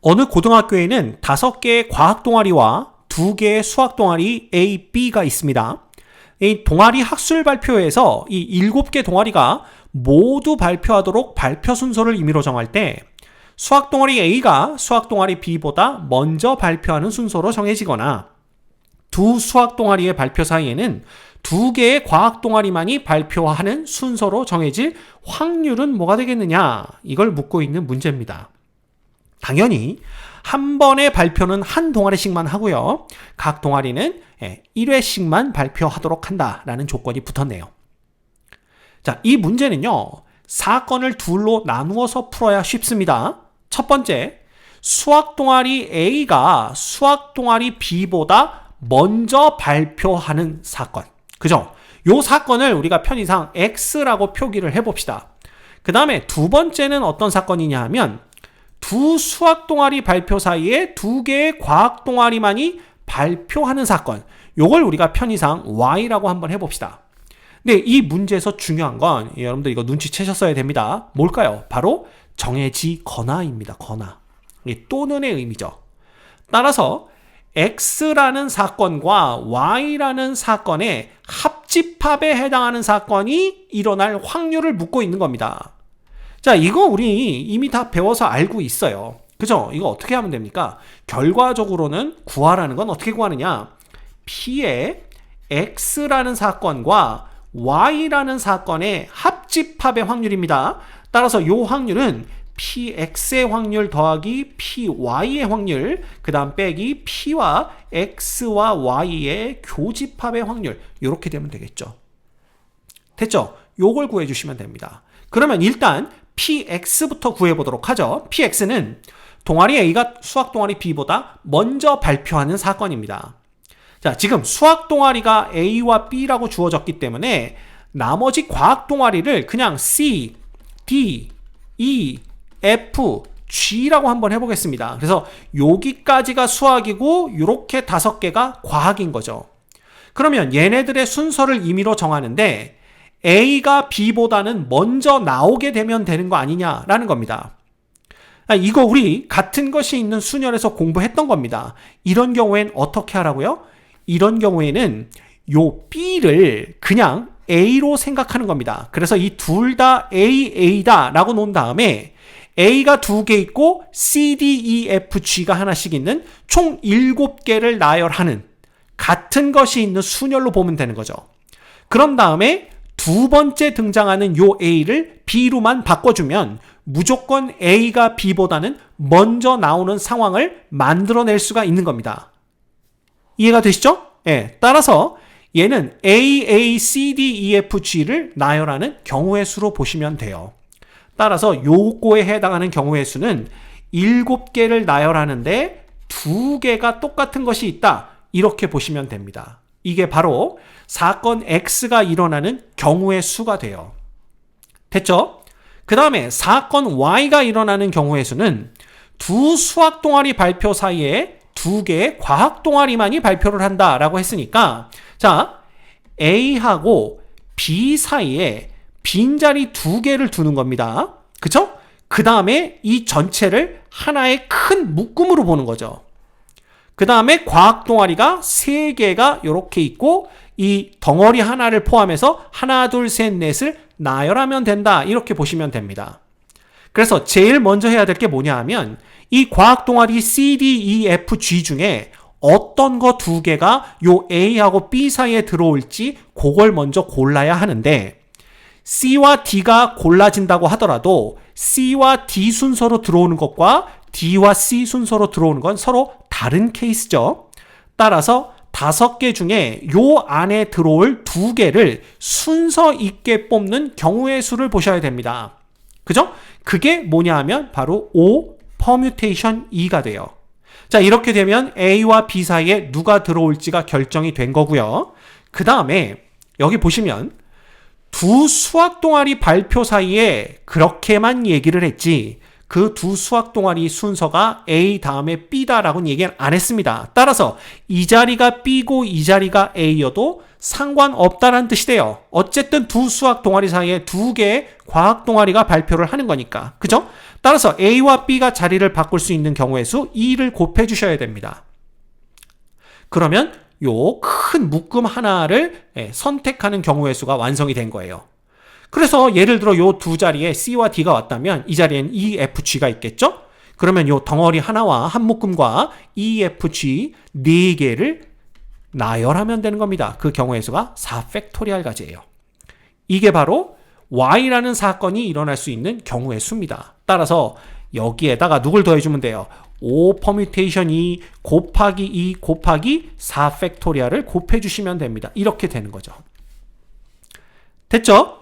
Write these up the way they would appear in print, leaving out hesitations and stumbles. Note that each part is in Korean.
어느 고등학교에는 5개의 과학 동아리와 2개의 수학 동아리 A, B가 있습니다. 이 동아리 학술 발표에서 이 7개 동아리가 모두 발표하도록 발표 순서를 임의로 정할 때 수학 동아리 A가 수학 동아리 B보다 먼저 발표하는 순서로 정해지거나 두 수학 동아리의 발표 사이에는 2개의 과학 동아리만이 발표하는 순서로 정해질 확률은 뭐가 되겠느냐? 이걸 묻고 있는 문제입니다. 당연히 한 번의 발표는 한 동아리씩만 하고요. 각 동아리는 1회씩만 발표하도록 한다라는 조건이 붙었네요. 자, 이 문제는요. 사건을 둘로 나누어서 풀어야 쉽습니다. 첫 번째, 수학 동아리 A가 수학 동아리 B보다 먼저 발표하는 사건. 그죠? 요 사건을 우리가 편의상 X라고 표기를 해봅시다. 그 다음에 두 번째는 어떤 사건이냐 하면 두 수학 동아리 발표 사이에 2개의 과학 동아리만이 발표하는 사건. 요걸 우리가 편의상 Y라고 한번 해봅시다. 근데 이 문제에서 중요한 건 여러분들 이거 눈치채셨어야 됩니다. 뭘까요? 바로 정해지거나입니다. 거나. 또는의 의미죠. 따라서 X라는 사건과 Y라는 사건의 합집합에 해당하는 사건이 일어날 확률을 묻고 있는 겁니다. 자, 이거 우리 이미 다 배워서 알고 있어요. 그죠? 이거 어떻게 하면 됩니까? 결과적으로는 구하라는 건 어떻게 구하느냐? P의 X라는 사건과 Y라는 사건의 합집합의 확률입니다. 따라서 이 확률은 PX의 확률 더하기 PY의 확률, 그 다음 빼기 P와 X와 Y의 교집합의 확률, 이렇게 되면 되겠죠. 됐죠? 요걸 구해주시면 됩니다. 그러면 일단 PX부터 구해보도록 하죠. PX는 동아리 A가 수학 동아리 B보다 먼저 발표하는 사건입니다. 자, 지금 수학 동아리가 A와 B라고 주어졌기 때문에 나머지 과학 동아리를 그냥 C, D, E, F, G라고 한번 해보겠습니다. 그래서 여기까지가 수학이고 이렇게 5개가 과학인 거죠. 그러면 얘네들의 순서를 임의로 정하는데 A가 B보다는 먼저 나오게 되면 되는 거 아니냐라는 겁니다. 이거 우리 같은 것이 있는 수열에서 공부했던 겁니다. 이런 경우엔 어떻게 하라고요? 이런 경우에는 요 B를 그냥 A로 생각하는 겁니다. 그래서 이 둘 다 A다 라고 놓은 다음에 A가 2개 있고 C, D, E, F, G가 하나씩 있는 총 7개를 나열하는 같은 것이 있는 순열로 보면 되는 거죠. 그런 다음에 두 번째 등장하는 요 A를 B로만 바꿔주면 무조건 A가 B보다는 먼저 나오는 상황을 만들어낼 수가 있는 겁니다. 이해가 되시죠? 예. 따라서 얘는 A, A, C, D, E, F, G를 나열하는 경우의 수로 보시면 돼요. 따라서 요거에 해당하는 경우의 수는 7개를 나열하는데 2개가 똑같은 것이 있다. 이렇게 보시면 됩니다. 이게 바로 사건 X가 일어나는 경우의 수가 돼요. 됐죠? 그 다음에 사건 Y가 일어나는 경우의 수는 두 수학 동아리 발표 사이에 2개의 과학 동아리만이 발표를 한다라고 했으니까 자, A하고 B 사이에 빈자리 2개를 두는 겁니다. 그쵸? 그 다음에 이 전체를 하나의 큰 묶음으로 보는 거죠. 그 다음에 과학 동아리가 3개가 이렇게 있고 이 덩어리 하나를 포함해서 하나, 둘, 셋, 넷을 나열하면 된다. 이렇게 보시면 됩니다. 그래서 제일 먼저 해야 될 게 뭐냐 하면 이 과학 동아리 C, D, E, F, G 중에 어떤 거 2개가 요 A하고 B 사이에 들어올지 그걸 먼저 골라야 하는데 C와 D가 골라진다고 하더라도 C와 D 순서로 들어오는 것과 D와 C 순서로 들어오는 건 서로 다른 케이스죠. 따라서 5개 중에 요 안에 들어올 2개를 순서 있게 뽑는 경우의 수를 보셔야 됩니다. 그죠? 그게 뭐냐 하면 바로 O 퍼뮤테이션 2가 돼요. 자, 이렇게 되면 A와 B 사이에 누가 들어올지가 결정이 된 거고요. 그 다음에 여기 보시면 두 수학 동아리 발표 사이에 그렇게만 얘기를 했지 그 두 수학 동아리 순서가 A 다음에 B다라고는 얘기는 안 했습니다. 따라서 이 자리가 B고 이 자리가 A여도 상관없다라는 뜻이 돼요. 어쨌든 두 수학 동아리 사이에 두 개의 과학 동아리가 발표를 하는 거니까. 그죠? 따라서 A와 B가 자리를 바꿀 수 있는 경우의 수 2를 곱해 주셔야 됩니다. 그러면 요 큰 묶음 하나를 선택하는 경우의 수가 완성이 된 거예요. 그래서 예를 들어 요 두 자리에 C와 D가 왔다면 이 자리엔 E, F, G가 있겠죠? 그러면 요 덩어리 하나와 한 묶음과 E, F, G 4개를 나열하면 되는 겁니다. 그 경우의 수가 4팩토리알 가지예요. 이게 바로 Y라는 사건이 일어날 수 있는 경우의 수입니다. 따라서 여기에다가 누굴 더해주면 돼요? 5 퍼뮤테이션 2 곱하기 2 곱하기 4팩토리알을 곱해주시면 됩니다. 이렇게 되는 거죠. 됐죠?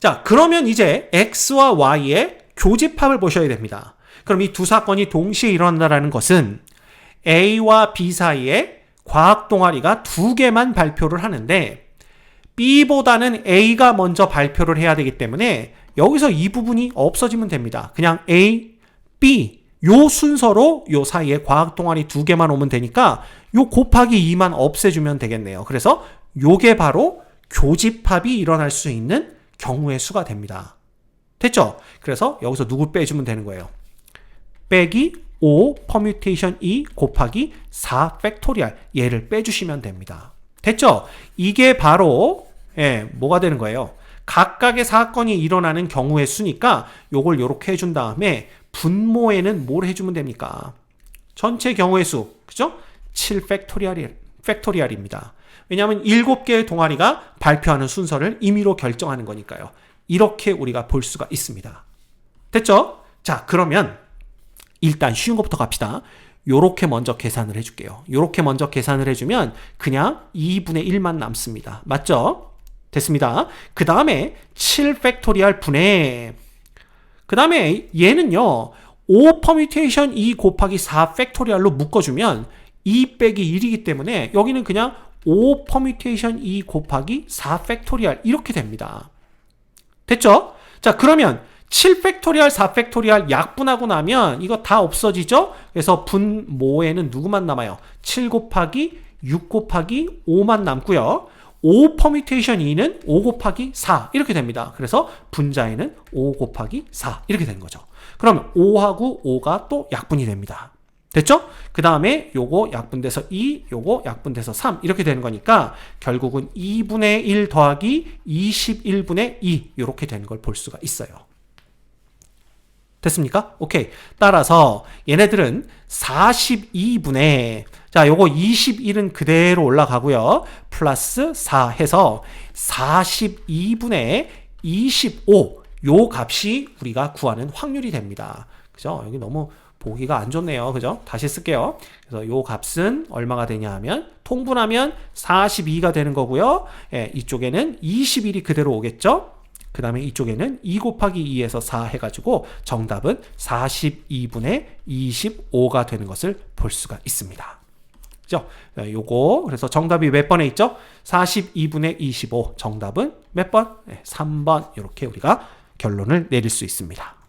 자, 그러면 이제 X와 Y의 교집합을 보셔야 됩니다. 그럼 이 두 사건이 동시에 일어난다는 것은 A와 B 사이에 과학 동아리가 2개만 발표를 하는데 B보다는 A가 먼저 발표를 해야 되기 때문에 여기서 이 부분이 없어지면 됩니다. 그냥 A, B 요 순서로 요 사이에 과학 동아리 2개만 오면 되니까 요 곱하기 2만 없애주면 되겠네요. 그래서 요게 바로 교집합이 일어날 수 있는 경우의 수가 됩니다. 됐죠? 그래서 여기서 누구 빼주면 되는 거예요. 빼기 5 퍼뮤테이션 2 곱하기 4 팩토리알 얘를 빼주시면 됩니다. 됐죠? 이게 바로 뭐가 되는 거예요? 각각의 사건이 일어나는 경우의 수니까 요걸 요렇게 해준 다음에 분모에는 뭘 해주면 됩니까? 전체 경우의 수, 그죠? 7 팩토리알입니다. 왜냐하면 7개의 동아리가 발표하는 순서를 임의로 결정하는 거니까요. 이렇게 우리가 볼 수가 있습니다. 됐죠? 자, 그러면 일단 쉬운 것부터 갑시다. 요렇게 먼저 계산을 해줄게요. 요렇게 먼저 계산을 해주면 그냥 2분의 1만 남습니다. 맞죠? 됐습니다. 그 다음에 7 팩토리알 분의 그 다음에 얘는요 5 퍼뮤테이션 2 곱하기 4 팩토리알로 묶어주면 2 빼기 1이기 때문에 여기는 그냥 5 퍼뮤테이션 2 곱하기 4 팩토리알 이렇게 됩니다. 됐죠? 자, 그러면 7 팩토리알, 4 팩토리알 약분하고 나면 이거 다 없어지죠? 그래서 분모에는 누구만 남아요? 7 곱하기 6 곱하기 5만 남고요. 5 퍼뮤테이션 2는 5 곱하기 4 이렇게 됩니다. 그래서 분자에는 5 곱하기 4 이렇게 되는 거죠. 그러면 5하고 5가 또 약분이 됩니다. 됐죠? 그 다음에 요거 약분돼서 2, 요거 약분돼서 3 이렇게 되는 거니까 결국은 2분의 1 더하기 21분의 2 이렇게 되는 걸 볼 수가 있어요. 됐습니까? 오케이. 따라서 얘네들은 42분의 자, 요거 21은 그대로 올라가고요. 플러스 4 해서 42분의 25 요 값이 우리가 구하는 확률이 됩니다. 그죠? 여기 너무 보기가 안 좋네요. 그죠? 다시 쓸게요. 그래서 요 값은 얼마가 되냐 하면 통분하면 42가 되는 거고요. 이쪽에는 21이 그대로 오겠죠? 그 다음에 이쪽에는 2 곱하기 2에서 4 해가지고 정답은 42분의 25가 되는 것을 볼 수가 있습니다. 그죠? 요거 그래서 정답이 몇 번에 있죠? 42분의 25 정답은 몇 번? 3번 이렇게 우리가 결론을 내릴 수 있습니다.